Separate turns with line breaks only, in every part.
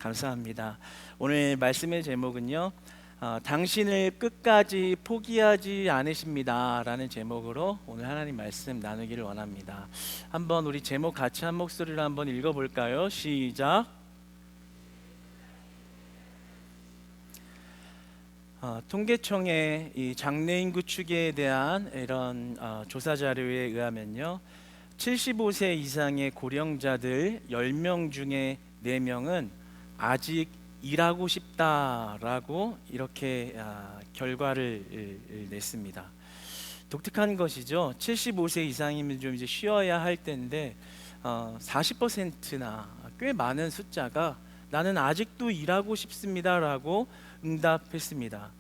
감사합니다. 오늘 말씀의 제목은요, 당신을 끝까지 포기하지 않으십니다 라는 제목으로 오늘 하나님 말씀 나누기를 원합니다. 한번 우리 제목 같이 한 목소리로 한번 읽어볼까요? 시작. 통계청의 이 장래인 구축에 대한 이런 조사 자료에 의하면요, 75세 이상의 고령자들 10명 중에 4명은 아직 일하고 싶다라고 이렇게 결과를 냈습니다. 독특한 것이죠. 75세 이상이면 좀 이제 쉬어야 할 텐데 40%나 꽤 많은 숫자가 나는 아직도 일하고 싶습니다라고 응답했습니다.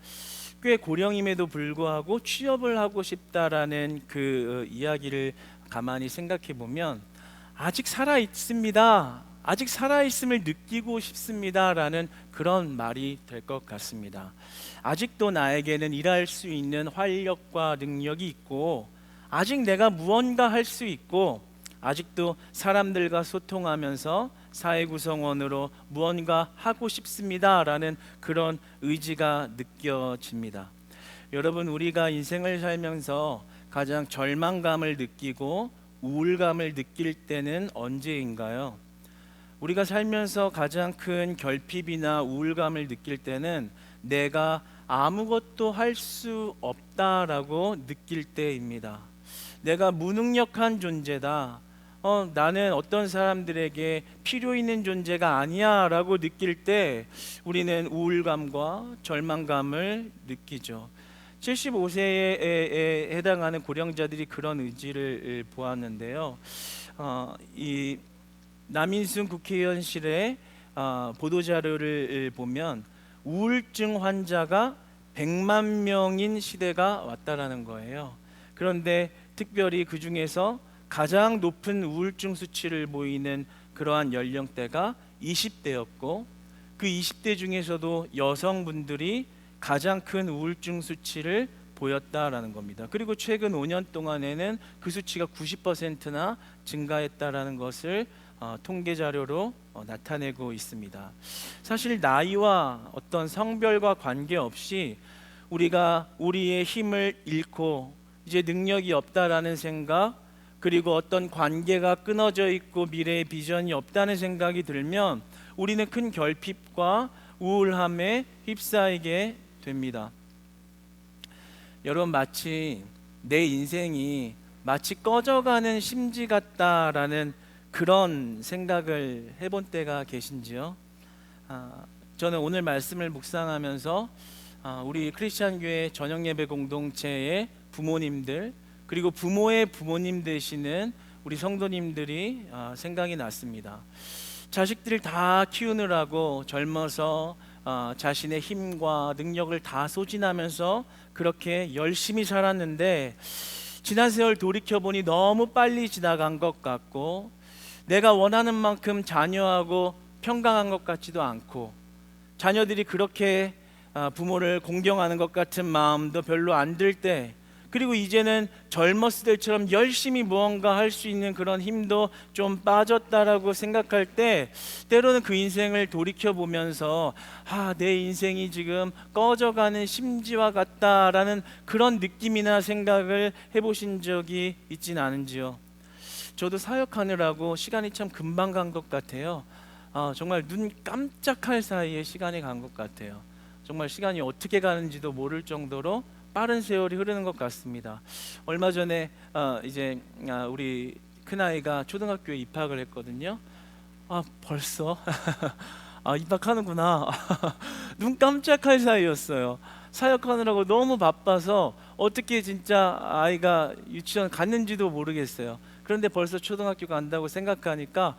꽤 고령임에도 불구하고 취업을 하고 싶다라는 그 이야기를 가만히 생각해 보면 아직 살아 있습니다. 아직 살아있음을 느끼고 싶습니다라는 그런 말이 될 것 같습니다. 아직도 나에게는 일할 수 있는 활력과 능력이 있고, 아직 내가 무언가 할 수 있고, 아직도 사람들과 소통하면서 사회 구성원으로 무언가 하고 싶습니다라는 그런 의지가 느껴집니다. 여러분, 우리가 인생을 살면서 가장 절망감을 느끼고 우울감을 느낄 때는 언제인가요? 우리가 살면서 가장 큰 결핍이나 우울감을 느낄 때는 내가 아무것도 할 수 없다라고 느낄 때입니다. 내가 무능력한 존재다. 나는 어떤 사람들에게 필요 있는 존재가 아니야 라고 느낄 때 우리는 우울감과 절망감을 느끼죠. 75세에 해당하는 고령자들이 그런 의지를 보았는데요. 이 남인순 국회의원실의 보도자료를 보면 우울증 환자가 100만 명인 시대가 왔다라는 거예요. 그런데 특별히 그 중에서 가장 높은 우울증 수치를 보이는 그러한 연령대가 20대였고, 그 20대 중에서도 여성분들이 가장 큰 우울증 수치를 보였다라는 겁니다. 그리고 최근 5년 동안에는 그 수치가 90%나 증가했다라는 것을 통계 자료로 나타내고 있습니다. 사실 나이와 어떤 성별과 관계없이 우리가 우리의 힘을 잃고 이제 능력이 없다라는 생각, 그리고 어떤 관계가 끊어져 있고 미래의 비전이 없다는 생각이 들면 우리는 큰 결핍과 우울함에 휩싸이게 됩니다. 여러분, 마치 내 인생이 마치 꺼져가는 심지 같다라는 그런 생각을 해본 때가 계신지요? 저는 오늘 말씀을 묵상하면서 우리 크리스찬 교회 저녁 예배 공동체의 부모님들, 그리고 부모의 부모님 되시는 우리 성도님들이 생각이 났습니다. 자식들을 다 키우느라고 젊어서 자신의 힘과 능력을 다 소진하면서 그렇게 열심히 살았는데 지난 세월 돌이켜보니 너무 빨리 지나간 것 같고, 내가 원하는 만큼 자녀하고 평강한 것 같지도 않고, 자녀들이 그렇게 부모를 공경하는 것 같은 마음도 별로 안 들 때, 그리고 이제는 젊었을 때처럼 열심히 무언가 할 수 있는 그런 힘도 좀 빠졌다라고 생각할 때, 때로는 그 인생을 돌이켜보면서 내 인생이 지금 꺼져가는 심지와 같다라는 그런 느낌이나 생각을 해보신 적이 있진 않은지요? 저도 사역하느라고 시간이 참 금방 간 것 같아요. 정말 눈 깜짝할 사이에 시간이 간 것 같아요. 정말 시간이 어떻게 가는지도 모를 정도로 빠른 세월이 흐르는 것 같습니다. 얼마 전에 이제 우리 큰아이가 초등학교에 입학을 했거든요. 벌써 입학하는구나. 눈 깜짝할 사이였어요. 사역하느라고 너무 바빠서 어떻게 진짜 아이가 유치원 갔는지도 모르겠어요. 그런데 벌써 초등학교 간다고 생각하니까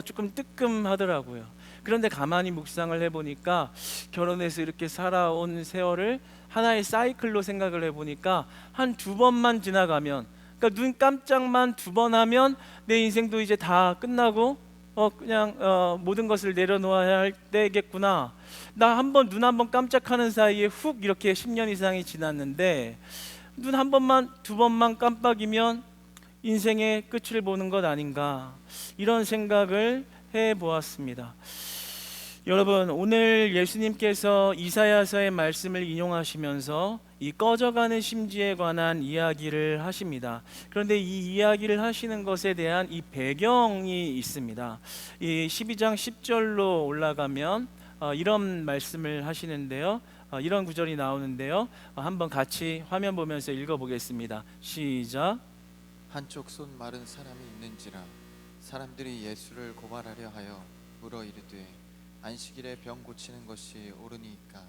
조금 뜨끔하더라고요. 그런데 가만히 묵상을 해보니까 결혼해서 이렇게 살아온 세월을 하나의 사이클로 생각을 해보니까 한 2번만 지나가면, 그러니까 눈 깜짝만 2번 하면 내 인생도 이제 다 끝나고 그냥 모든 것을 내려놓아야 할 때겠구나. 나 눈 한 번 깜짝하는 사이에 훅 이렇게 10년 이상이 지났는데, 눈 한 번만 2번만 깜빡이면 인생의 끝을 보는 것 아닌가, 이런 생각을 해보았습니다. 여러분, 오늘 예수님께서 이사야서의 말씀을 인용하시면서 이 꺼져가는 심지에 관한 이야기를 하십니다. 그런데 이 이야기를 하시는 것에 대한 이 배경이 있습니다. 이 12장 10절로 올라가면 이런 말씀을 하시는데요. 이런 구절이 나오는데요. 한번 같이 화면 보면서 읽어보겠습니다. 시작.
한쪽 손 마른 사람이 있는지라 사람들이 예수를 고발하려 하여 물어 이르되 안식일에 병 고치는 것이 옳으니까.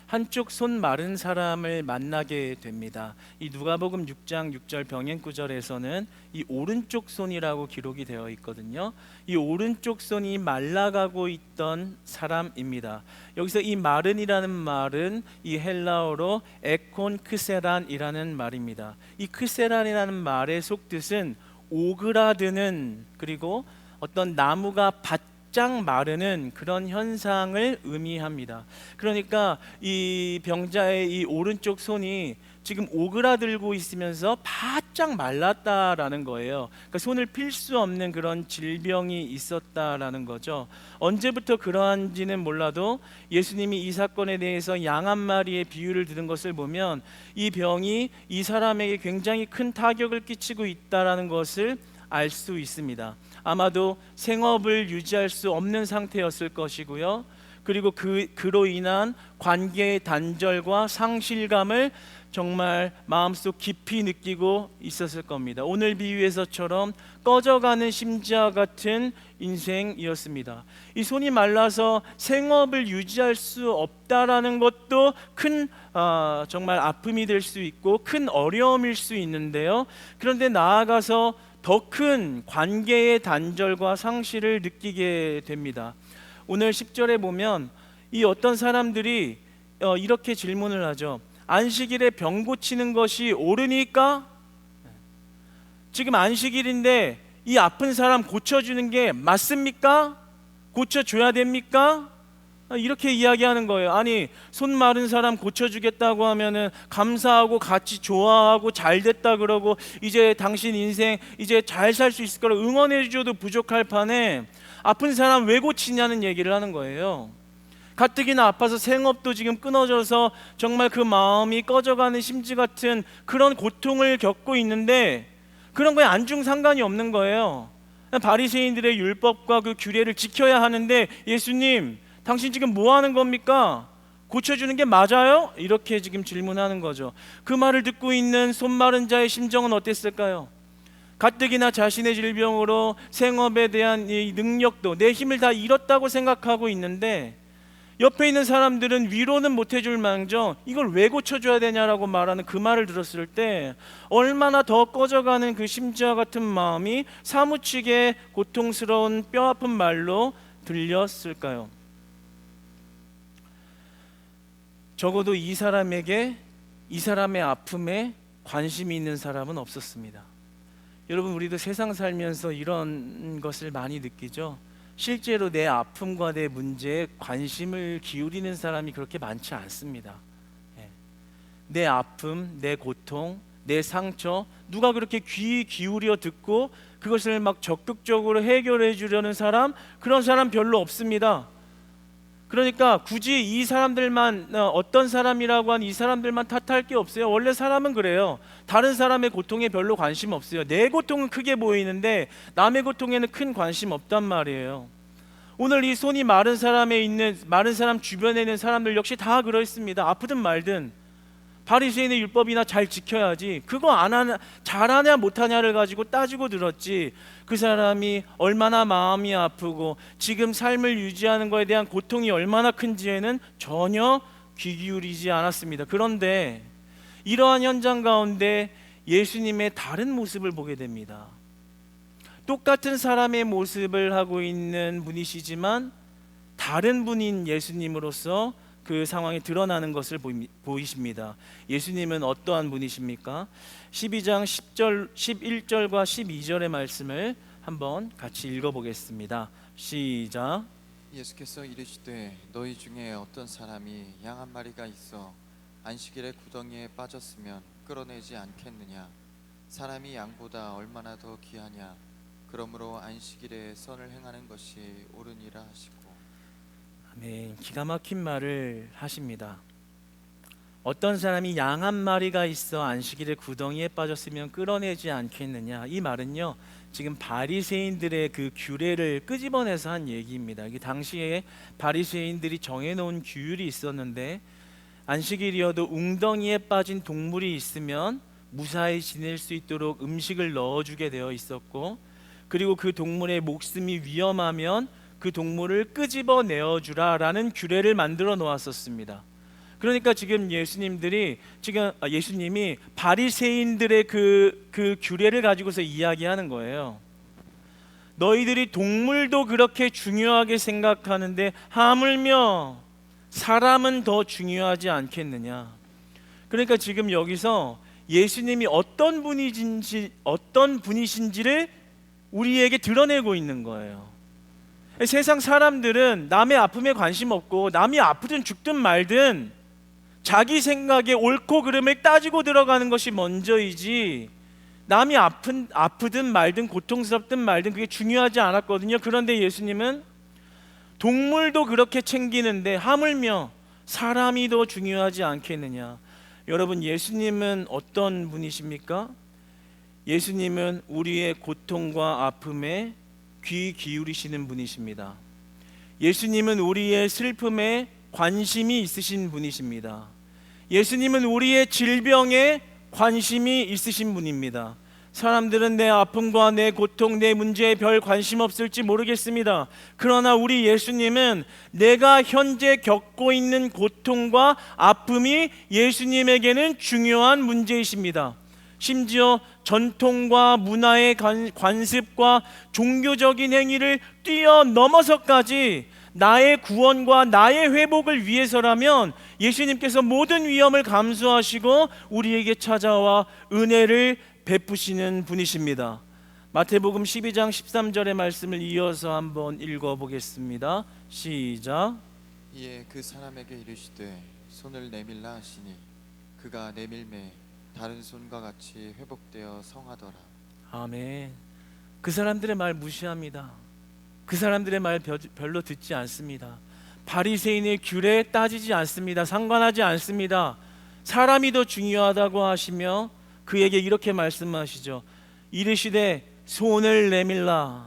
한쪽 손 마른 사람을 만나게 됩니다. 이 누가복음 6장 6절 병행 구절에서는 이 오른쪽 손이라고 기록이 되어 있거든요. 이 오른쪽 손이 말라가고 있던 사람입니다. 여기서 이 마른이라는 말은 이 헬라어로 에콘 크세란이라는 말입니다. 이 크세란이라는 말의 속뜻은 오그라드는, 그리고 어떤 나무가 바짝 마르는 그런 현상을 의미합니다. 그러니까 이 병자의 이 오른쪽 손이 지금 오그라들고 있으면서 바짝 말랐다라는 거예요. 그러니까 손을 필 수 없는 그런 질병이 있었다라는 거죠. 언제부터 그러한지는 몰라도 예수님이 이 사건에 대해서 양 한 마리의 비유를 들은 것을 보면 이 병이 이 사람에게 굉장히 큰 타격을 끼치고 있다라는 것을 알 수 있습니다. 아마도 생업을 유지할 수 없는 상태였을 것이고요. 그리고 그로 인한 관계의 단절과 상실감을 정말 마음속 깊이 느끼고 있었을 겁니다. 오늘 비유에서처럼 꺼져가는 심지와 같은 인생이었습니다. 이 손이 말라서 생업을 유지할 수 없다라는 것도 큰 정말 아픔이 될 수 있고 큰 어려움일 수 있는데요. 그런데 나아가서 더 큰 관계의 단절과 상실을 느끼게 됩니다. 오늘 10절에 보면 이 어떤 사람들이 이렇게 질문을 하죠. 안식일에 병 고치는 것이 옳으니까? 지금 안식일인데 이 아픈 사람 고쳐주는 게 맞습니까? 고쳐줘야 됩니까? 이렇게 이야기하는 거예요. 아니, 손 마른 사람 고쳐주겠다고 하면은 감사하고 같이 좋아하고 잘 됐다 그러고 이제 당신 인생 이제 잘 살 수 있을 거라 응원해줘도 부족할 판에 아픈 사람 왜 고치냐는 얘기를 하는 거예요. 가뜩이나 아파서 생업도 지금 끊어져서 정말 그 마음이 꺼져가는 심지 같은 그런 고통을 겪고 있는데 그런 거에 안중 상관이 없는 거예요. 바리새인들의 율법과 그 규례를 지켜야 하는데 예수님, 당신 지금 뭐 하는 겁니까? 고쳐주는 게 맞아요? 이렇게 지금 질문하는 거죠. 그 말을 듣고 있는 손 마른 자의 심정은 어땠을까요? 가뜩이나 자신의 질병으로 생업에 대한 이 능력도 내 힘을 다 잃었다고 생각하고 있는데 옆에 있는 사람들은 위로는 못 해줄 망정 이걸 왜 고쳐줘야 되냐라고 말하는 그 말을 들었을 때 얼마나 더 꺼져가는 그 심지와 같은 마음이 사무치게 고통스러운 뼈아픈 말로 들렸을까요? 적어도 이 사람에게 이 사람의 아픔에 관심이 있는 사람은 없었습니다. 여러분, 우리도 세상 살면서 이런 것을 많이 느끼죠. 실제로 내 아픔과 내 문제에 관심을 기울이는 사람이 그렇게 많지 않습니다. 내 아픔, 내 고통, 내 상처 누가 그렇게 귀 기울여 듣고 그것을 막 적극적으로 해결해 주려는 사람, 그런 사람 별로 없습니다. 그러니까 굳이 이 사람들만 어떤 사람이라고 한 이 사람들만 탓할 게 없어요. 원래 사람은 그래요. 다른 사람의 고통에 별로 관심 없어요. 내 고통은 크게 보이는데 남의 고통에는 큰 관심 없단 말이에요. 오늘 이 손이 마른 사람에 있는 마른 사람 주변에 있는 사람들 역시 다 그렇습니다. 아프든 말든 바리새인의 율법이나 잘 지켜야지. 그거 안 하냐, 잘하냐 못하냐를 가지고 따지고 들었지. 그 사람이 얼마나 마음이 아프고 지금 삶을 유지하는 것에 대한 고통이 얼마나 큰지에는 전혀 귀 기울이지 않았습니다. 그런데 이러한 현장 가운데 예수님의 다른 모습을 보게 됩니다. 똑같은 사람의 모습을 하고 있는 분이시지만 다른 분인 예수님으로서 그 상황이 드러나는 것을 보이십니다. 예수님은 어떠한 분이십니까? 12장 10절, 11절과 12절의 말씀을 한번 같이 읽어보겠습니다. 시작.
예수께서 이르시되 너희 중에 어떤 사람이 양 한 마리가 있어 안식일에 구덩이에 빠졌으면 끌어내지 않겠느냐? 사람이 양보다 얼마나 더 귀하냐? 그러므로 안식일에 선을 행하는 것이 옳으니라 하시고.
아멘. 기가 막힌 말을 하십니다. 어떤 사람이 양 한 마리가 있어 안식일에 구덩이에 빠졌으면 끌어내지 않겠느냐. 이 말은요, 지금 바리새인들의 그 규례를 끄집어내서 한 얘기입니다. 이게 당시에 바리새인들이 정해놓은 규율이 있었는데, 안식일이어도 웅덩이에 빠진 동물이 있으면 무사히 지낼 수 있도록 음식을 넣어주게 되어 있었고, 그리고 그 동물의 목숨이 위험하면 그 동물을 끄집어내어 주라라는 규례를 만들어 놓았었습니다. 그러니까 지금 예수님이 바리새인들의 그 규례를 가지고서 이야기하는 거예요. 너희들이 동물도 그렇게 중요하게 생각하는데 하물며 사람은 더 중요하지 않겠느냐. 그러니까 지금 여기서 예수님이 어떤 분이신지를 우리에게 드러내고 있는 거예요. 세상 사람들은 남의 아픔에 관심 없고, 남이 아프든 죽든 말든 자기 생각에 옳고 그름을 따지고 들어가는 것이 먼저이지, 남이 아프든 말든 고통스럽든 말든 그게 중요하지 않았거든요. 그런데 예수님은 동물도 그렇게 챙기는데 하물며 사람이 더 중요하지 않겠느냐. 여러분, 예수님은 어떤 분이십니까? 예수님은 우리의 고통과 아픔에 귀 기울이시는 분이십니다. 예수님은 우리의 슬픔에 관심이 있으신 분이십니다. 예수님은 우리의 질병에 관심이 있으신 분입니다. 사람들은 내 아픔과 내 고통, 내 문제에 별 관심 없을지 모르겠습니다. 그러나 우리 예수님은 내가 현재 겪고 있는 고통과 아픔이 예수님에게는 중요한 문제이십니다. 심지어 전통과 문화의 관습과 종교적인 행위를 뛰어넘어서까지 나의 구원과 나의 회복을 위해서라면 예수님께서 모든 위험을 감수하시고 우리에게 찾아와 은혜를 베푸시는 분이십니다. 마태복음 12장 13절의 말씀을 이어서 한번 읽어보겠습니다. 시작.
이에 그 사람에게 이르시되 손을 내밀라 하시니 그가 내밀매 다른 손과 같이 회복되어 성하더라.
아멘. 그 사람들의 말 무시합니다. 그 사람들의 말 별로 듣지 않습니다. 바리새인의 규례에 따지지 않습니다. 상관하지 않습니다. 사람이 더 중요하다고 하시며 그에게 이렇게 말씀하시죠. 이르시되 손을 내밀라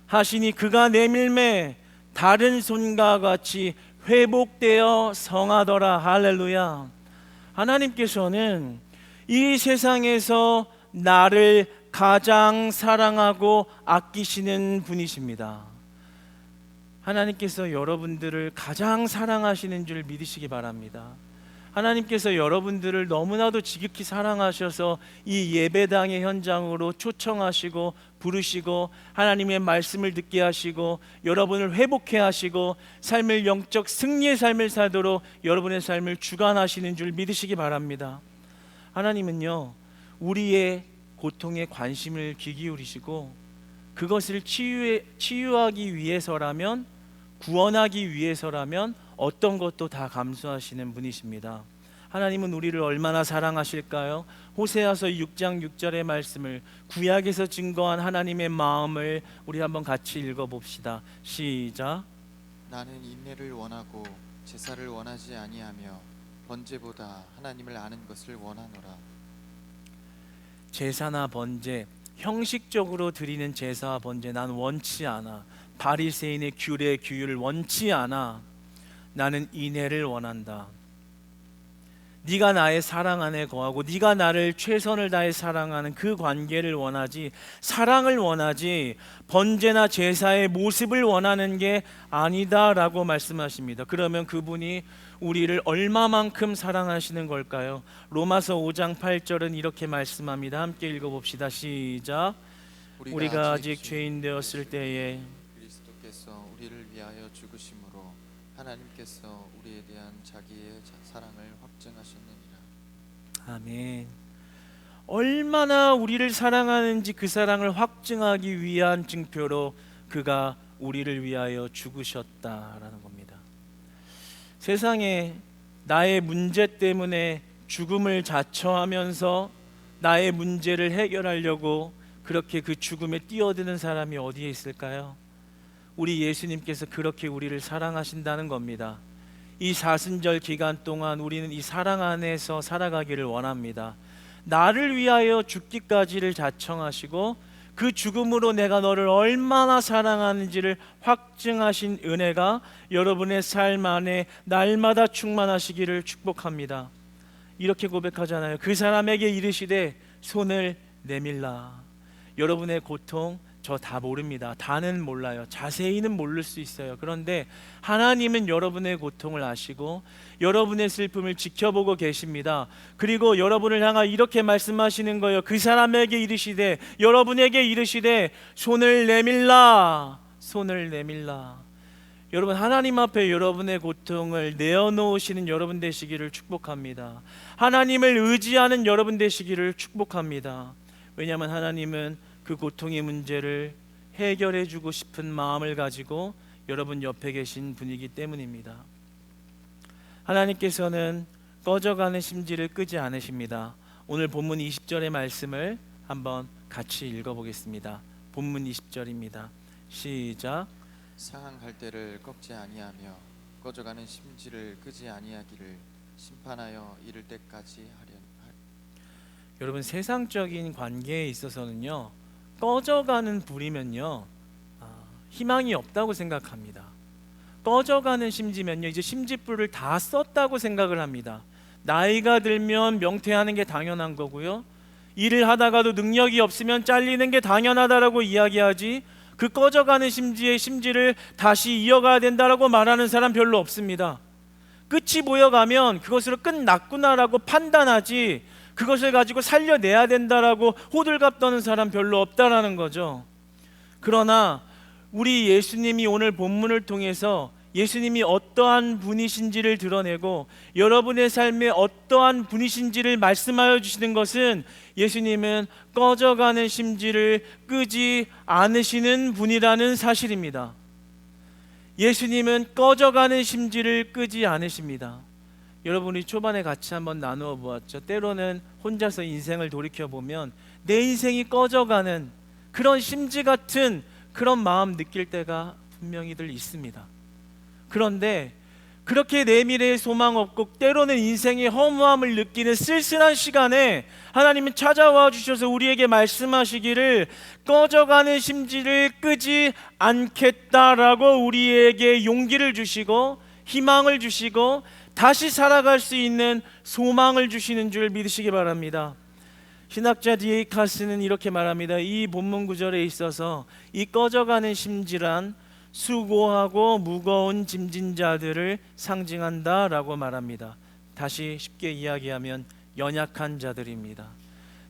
하시니 그가 내밀매 다른 손과 같이 회복되어 성하더라. 할렐루야. 하나님께서는 이 세상에서 나를 가장 사랑하고 아끼시는 분이십니다. 하나님께서 여러분들을 가장 사랑하시는 줄 믿으시기 바랍니다. 하나님께서 여러분들을 너무나도 지극히 사랑하셔서 이 예배당의 현장으로 초청하시고 부르시고 하나님의 말씀을 듣게 하시고 여러분을 회복해 하시고 삶을 영적 승리의 삶을 살도록 여러분의 삶을 주관하시는 줄 믿으시기 바랍니다. 하나님은요, 우리의 고통에 관심을 귀 기울이시고 그것을 치유하기 위해서라면, 구원하기 위해서라면 어떤 것도 다 감수하시는 분이십니다. 하나님은 우리를 얼마나 사랑하실까요? 호세아서 6장 6절의 말씀을, 구약에서 증거한 하나님의 마음을 우리 한번 같이 읽어봅시다. 시작.
나는 인내를 원하고 제사를 원하지 아니하며 번제보다 하나님을 아는 것을 원하노라.
제사나 번제, 형식적으로 드리는 제사와 번제 난 원치 않아. 바리새인의 규례 규율을 원치 않아. 나는 인애를 원한다. 네가 나의 사랑 안에 거하고 네가 나를 최선을 다해 사랑하는 그 관계를 원하지, 사랑을 원하지 번제나 제사의 모습을 원하는 게 아니다라고 말씀하십니다. 그러면 그분이 우리를 얼마만큼 사랑하시는 걸까요? 로마서 5장 8절은 이렇게 말씀합니다. 함께 읽어봅시다. 시작. 우리가 아직 죄인 되었을 때에
그리스도께서 우리를 위하여 죽으심으로 하나님께서 우리에 대한 자기의 사랑을 확증하셨느니라.
아멘. 얼마나 우리를 사랑하는지 그 사랑을 확증하기 위한 증표로 그가 우리를 위하여 죽으셨다라는 겁니다. 세상에 나의 문제 때문에 죽음을 자처하면서 나의 문제를 해결하려고 그렇게 그 죽음에 뛰어드는 사람이 어디에 있을까요? 우리 예수님께서 그렇게 우리를 사랑하신다는 겁니다. 이 사순절 기간 동안 우리는 이 사랑 안에서 살아가기를 원합니다. 나를 위하여 죽기까지를 자청하시고 그 죽음으로 내가 너를 얼마나 사랑하는지를 확증하신 은혜가 여러분의 삶 안에 날마다 충만하시기를 축복합니다. 이렇게 고백하잖아요. 그 사람에게 이르시되 손을 내밀라. 여러분의 고통 저 다 모릅니다. 다는 몰라요. 자세히는 모를 수 있어요. 그런데 하나님은 여러분의 고통을 아시고 여러분의 슬픔을 지켜보고 계십니다. 그리고 여러분을 향하 이렇게 말씀하시는 거예요. 그 사람에게 이르시되, 여러분에게 이르시되 손을 내밀라. 손을 내밀라. 여러분, 하나님 앞에 여러분의 고통을 내어놓으시는 여러분 되시기를 축복합니다. 하나님을 의지하는 여러분 되시기를 축복합니다. 왜냐하면 하나님은 그 고통의 문제를 해결해 주고 싶은 마음을 가지고 여러분 옆에 계신 분이기 때문입니다. 하나님께서는 꺼져가는 심지를 끄지 않으십니다. 오늘 본문 20절의 말씀을 한번 같이 읽어보겠습니다. 본문 20절입니다. 시작.
상한 갈대를 꺾지 아니하며 꺼져가는 심지를 끄지 아니하기를 심판하여 이를 때까지 하려니.
여러분, 세상적인 관계에 있어서는요, 꺼져가는 불이면요, 희망이 없다고 생각합니다. 꺼져가는 심지면요, 이제 심지불을 다 썼다고 생각을 합니다. 나이가 들면 명퇴하는 게 당연한 거고요, 일을 하다가도 능력이 없으면 잘리는 게 당연하다라고 이야기하지, 그 꺼져가는 심지의 심지를 다시 이어가야 된다라고 말하는 사람 별로 없습니다. 끝이 보여가면 그것으로 끝났구나라고 판단하지, 그것을 가지고 살려내야 된다라고 호들갑 떠는 사람 별로 없다라는 거죠. 그러나 우리 예수님이 오늘 본문을 통해서 예수님이 어떠한 분이신지를 드러내고 여러분의 삶에 어떠한 분이신지를 말씀하여 주시는 것은, 예수님은 꺼져가는 심지를 끄지 않으시는 분이라는 사실입니다. 예수님은 꺼져가는 심지를 끄지 않으십니다. 여러분이 초반에 같이 한번 나누어 보았죠. 때로는 혼자서 인생을 돌이켜보면 내 인생이 꺼져가는 그런 심지 같은 그런 마음 느낄 때가 분명히들 있습니다. 그런데 그렇게 내 미래에 소망 없고 때로는 인생의 허무함을 느끼는 쓸쓸한 시간에 하나님은 찾아와 주셔서 우리에게 말씀하시기를 꺼져가는 심지를 끄지 않겠다라고 우리에게 용기를 주시고 희망을 주시고 다시 살아갈 수 있는 소망을 주시는 줄 믿으시기 바랍니다. 신학자 D.A. 카스는 이렇게 말합니다. 이 본문 구절에 있어서 이 꺼져가는 심지란 수고하고 무거운 짐진 자들을 상징한다라고 말합니다. 다시 쉽게 이야기하면 연약한 자들입니다.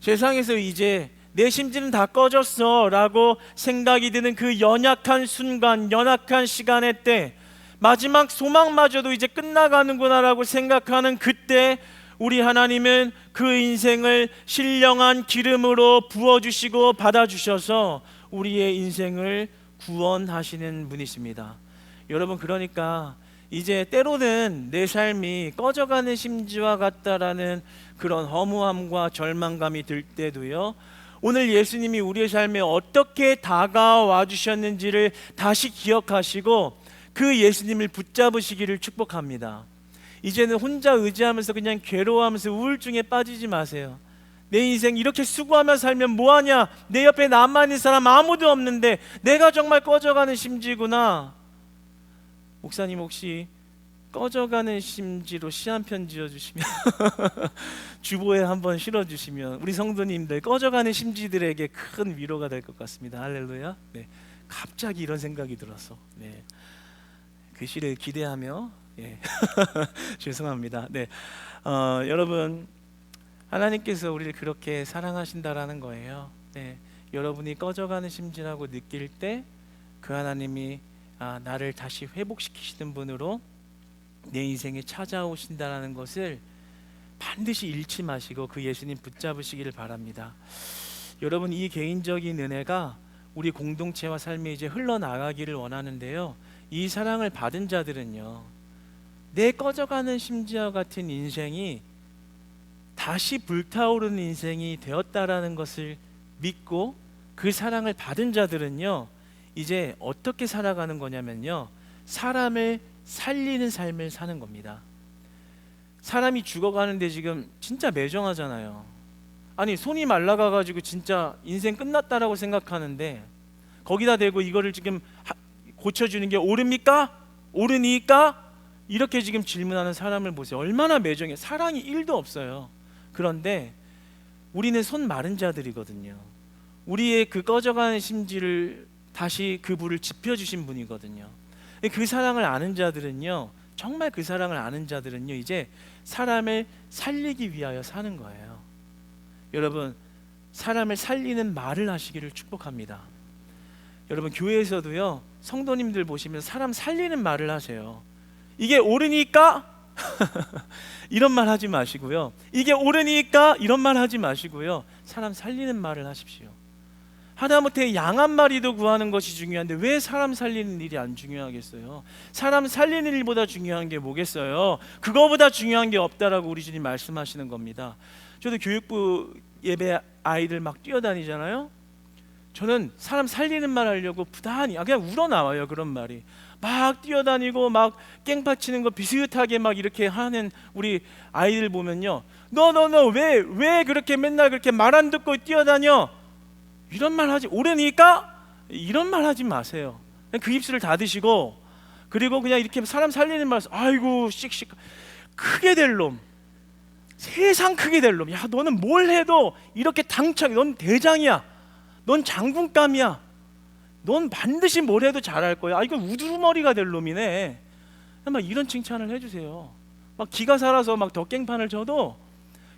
세상에서 이제 내 심지는 다 꺼졌어 라고 생각이 드는 그 연약한 순간, 연약한 시간의 때, 마지막 소망마저도 이제 끝나가는구나 라고 생각하는 그때 우리 하나님은 그 인생을 신령한 기름으로 부어주시고 받아주셔서 우리의 인생을 구원하시는 분이십니다. 여러분, 그러니까 이제 때로는 내 삶이 꺼져가는 심지와 같다라는 그런 허무함과 절망감이 들 때도요, 오늘 예수님이 우리의 삶에 어떻게 다가와 주셨는지를 다시 기억하시고 그 예수님을 붙잡으시기를 축복합니다. 이제는 혼자 의지하면서 그냥 괴로워하면서 우울증에 빠지지 마세요. 내 인생 이렇게 수고하며 살면 뭐하냐, 내 옆에 나만 있는 사람 아무도 없는데 내가 정말 꺼져가는 심지구나. 목사님, 혹시 꺼져가는 심지로 시 한 편 지어주시면 주보에 한번 실어주시면 우리 성도님들 꺼져가는 심지들에게 큰 위로가 될 것 같습니다. 할렐루야. 네, 갑자기 이런 생각이 들어서 그 시를 기대하며 죄송합니다. 여러분, 하나님께서 우리를 그렇게 사랑하신다라는 거예요. 여러분이 꺼져가는 심지라고 느낄 때 그 하나님이 나를 다시 회복시키시는 분으로 내 인생에 찾아오신다라는 것을 반드시 잃지 마시고 그 예수님 붙잡으시기를 바랍니다. 여러분, 이 개인적인 은혜가 우리 공동체와 삶에 이제 흘러나가기를 원하는데요, 이 사랑을 받은 자들은요, 내 꺼져가는 심지와 같은 인생이 다시 불타오르는 인생이 되었다라는 것을 믿고 그 사랑을 받은 자들은요, 이제 어떻게 살아가는 거냐면요, 사람을 살리는 삶을 사는 겁니다. 사람이 죽어가는데 지금 진짜 매정하잖아요. 아니 손이 말라가가지고 진짜 인생 끝났다라고 생각하는데 거기다 대고 이거를 지금 고쳐주는 게 옳습니까? 옳으니까? 이렇게 지금 질문하는 사람을 보세요. 얼마나 매정해. 사랑이 1도 없어요. 그런데 우리는 손 마른 자들이거든요. 우리의 그 꺼져가는 심지를 다시 그 불을 지펴주신 분이거든요. 그 사랑을 아는 자들은요, 정말 그 사랑을 아는 자들은요, 이제 사람을 살리기 위하여 사는 거예요. 여러분, 사람을 살리는 말을 하시기를 축복합니다. 여러분, 교회에서도요, 성도님들 보시면 사람 살리는 말을 하세요. 이게 옳으니까 이런 말 하지 마시고요, 이게 옳으니까 이런 말 하지 마시고요, 사람 살리는 말을 하십시오. 하다못해 양 한 마리도 구하는 것이 중요한데 왜 사람 살리는 일이 안 중요하겠어요? 사람 살리는 일보다 중요한 게 뭐겠어요? 그거보다 중요한 게 없다라고 우리 주님 말씀하시는 겁니다. 저도 교육부 예배 아이들 막 뛰어다니잖아요. 저는 사람 살리는 말 하려고 부단히 그냥 우러나와요. 그런 말이 막 뛰어다니고 막 깽판 치는 거 비슷하게 막 이렇게 하는 우리 아이들 보면요, 너 왜 그렇게 맨날 그렇게 말 안 듣고 뛰어다녀? 이런 말 하지, 옳으니까 이런 말 하지 마세요. 그냥 그 입술을 닫으시고, 그리고 그냥 이렇게 사람 살리는 말, 아이고 씩씩 크게 될 놈, 세상 크게 될 놈, 야 너는 뭘 해도 이렇게 당차게, 넌 대장이야, 넌 장군감이야, 넌 반드시 뭘 해도 잘할 거야. 아 이거 우두머리가 될 놈이네. 막 이런 칭찬을 해주세요. 막 기가 살아서 막 더 깽판을 쳐도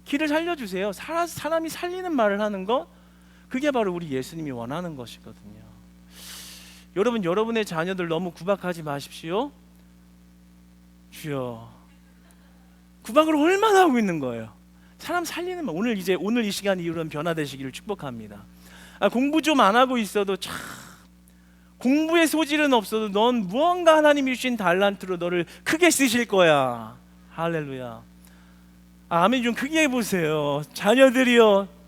기를 살려주세요. 사람이 살리는 말을 하는 것, 그게 바로 우리 예수님이 원하는 것이거든요. 여러분, 여러분의 자녀들 너무 구박하지 마십시오. 주여, 구박을 얼마나 하고 있는 거예요. 사람 살리는 말. 오늘 이 시간 이후로는 변화되시기를 축복합니다. 공부 좀 안 하고 있어도 참, 공부의 소질은 없어도 넌 무언가 하나님이 주신 달란트로 너를 크게 쓰실 거야. 할렐루야. 아멘 좀 크게 해보세요. 자녀들이여,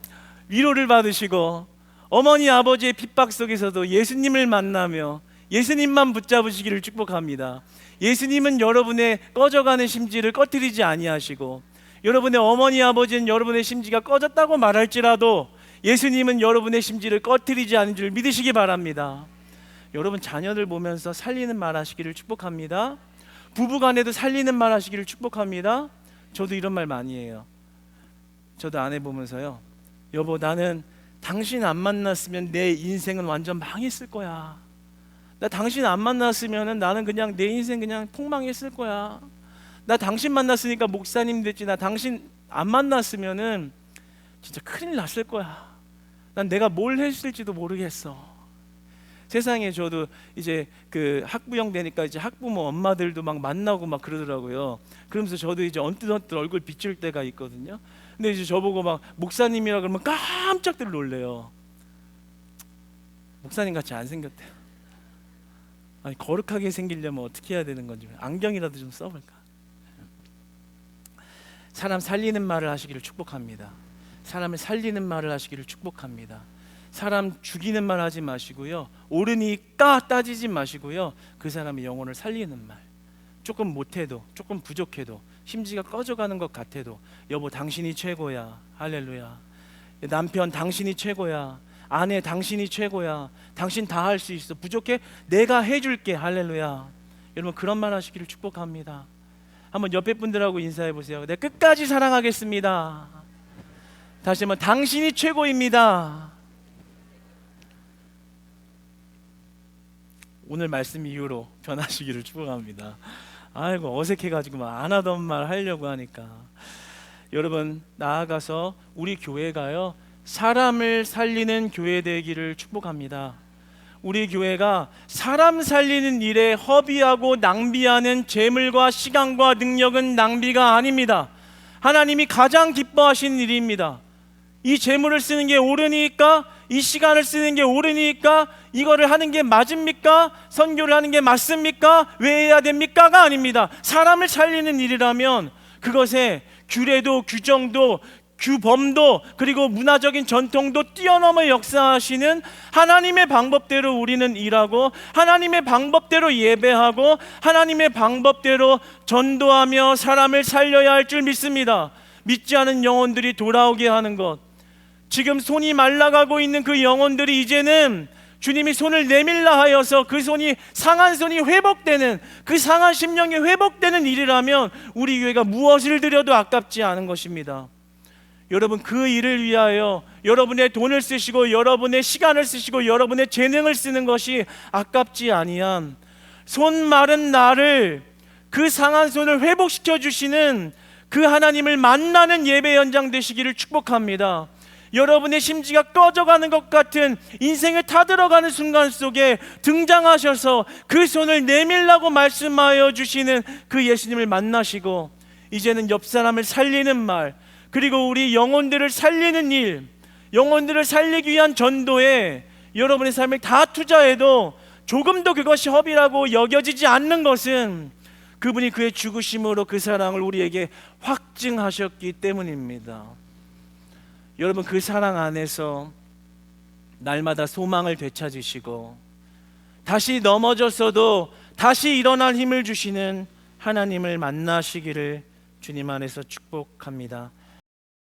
위로를 받으시고 어머니 아버지의 핍박 속에서도 예수님을 만나며 예수님만 붙잡으시기를 축복합니다. 예수님은 여러분의 꺼져가는 심지를 꺼뜨리지 아니하시고, 여러분의 어머니 아버지는 여러분의 심지가 꺼졌다고 말할지라도 예수님은 여러분의 심지를 꺼뜨리지 않은 줄 믿으시기 바랍니다. 여러분, 자녀들 보면서 살리는 말 하시기를 축복합니다. 부부간에도 살리는 말 하시기를 축복합니다. 저도 이런 말 많이 해요. 저도 아내 보면서요, 여보 나는 당신 안 만났으면 내 인생은 완전 망했을 거야. 나 당신 안 만났으면 나는 그냥 내 인생 그냥 폭망했을 거야. 나 당신 만났으니까 목사님 됐지. 나 당신 안 만났으면은 진짜 큰일 났을 거야. 난 내가 뭘 했을지도 모르겠어. 세상에 저도 이제 그 학부형 되니까 이제 학부모 엄마들도 막 만나고 막 그러더라고요. 그러면서 저도 이제 언뜻 얼굴 비출 때가 있거든요. 근데 이제 저보고 막 목사님이라 그러면 깜짝들 놀래요. 목사님 같이 안 생겼대요. 아니 거룩하게 생기려면 어떻게 해야 되는 건지 안경이라도 좀 써볼까. 사람 살리는 말을 하시기를 축복합니다. 사람을 살리는 말을 하시기를 축복합니다. 사람 죽이는 말 하지 마시고요, 옳으니까 따지지 마시고요, 그 사람의 영혼을 살리는 말. 조금 못해도, 조금 부족해도, 심지가 꺼져가는 것 같아도 여보 당신이 최고야. 할렐루야. 남편 당신이 최고야. 아내 당신이 최고야. 당신 다 할 수 있어. 부족해? 내가 해줄게. 할렐루야. 여러분 그런 말 하시기를 축복합니다. 한번 옆에 분들하고 인사해 보세요. 내가 끝까지 사랑하겠습니다. 다시 한번 당신이 최고입니다. 오늘 말씀 이후로 변하시기를 축복합니다. 아이고 어색해가지고 막 안 하던 말 하려고 하니까. 여러분 나아가서 우리 교회가요 사람을 살리는 교회 되기를 축복합니다. 우리 교회가 사람 살리는 일에 허비하고 낭비하는 재물과 시간과 능력은 낭비가 아닙니다. 하나님이 가장 기뻐하시는 일입니다. 이 재물을 쓰는 게 옳으니까, 이 시간을 쓰는 게 옳으니까, 이거를 하는 게 맞습니까? 선교를 하는 게 맞습니까? 왜 해야 됩니까?가 아닙니다. 사람을 살리는 일이라면 그것에 규례도 규정도 규범도 그리고 문화적인 전통도 뛰어넘어 역사하시는 하나님의 방법대로 우리는 일하고 하나님의 방법대로 예배하고 하나님의 방법대로 전도하며 사람을 살려야 할 줄 믿습니다. 믿지 않은 영혼들이 돌아오게 하는 것, 지금 손이 말라가고 있는 그 영혼들이 이제는 주님이 손을 내밀라 하여서 그 손이, 상한 손이 회복되는, 그 상한 심령이 회복되는 일이라면 우리 교회가 무엇을 드려도 아깝지 않은 것입니다. 여러분, 그 일을 위하여 여러분의 돈을 쓰시고 여러분의 시간을 쓰시고 여러분의 재능을 쓰는 것이 아깝지 아니한, 손 마른 나를, 그 상한 손을 회복시켜 주시는 그 하나님을 만나는 예배 현장 되시기를 축복합니다. 여러분의 심지가 꺼져가는 것 같은 인생을 타들어가는 순간 속에 등장하셔서 그 손을 내밀라고 말씀하여 주시는 그 예수님을 만나시고, 이제는 옆 사람을 살리는 말, 그리고 우리 영혼들을 살리는 일, 영혼들을 살리기 위한 전도에 여러분의 삶을 다 투자해도 조금도 그것이 허비라고 여겨지지 않는 것은 그분이 그의 죽으심으로 그 사랑을 우리에게 확증하셨기 때문입니다. 여러분, 그 사랑 안에서 날마다 소망을 되찾으시고 다시 넘어졌어도 다시 일어날 힘을 주시는 하나님을 만나시기를 주님 안에서 축복합니다.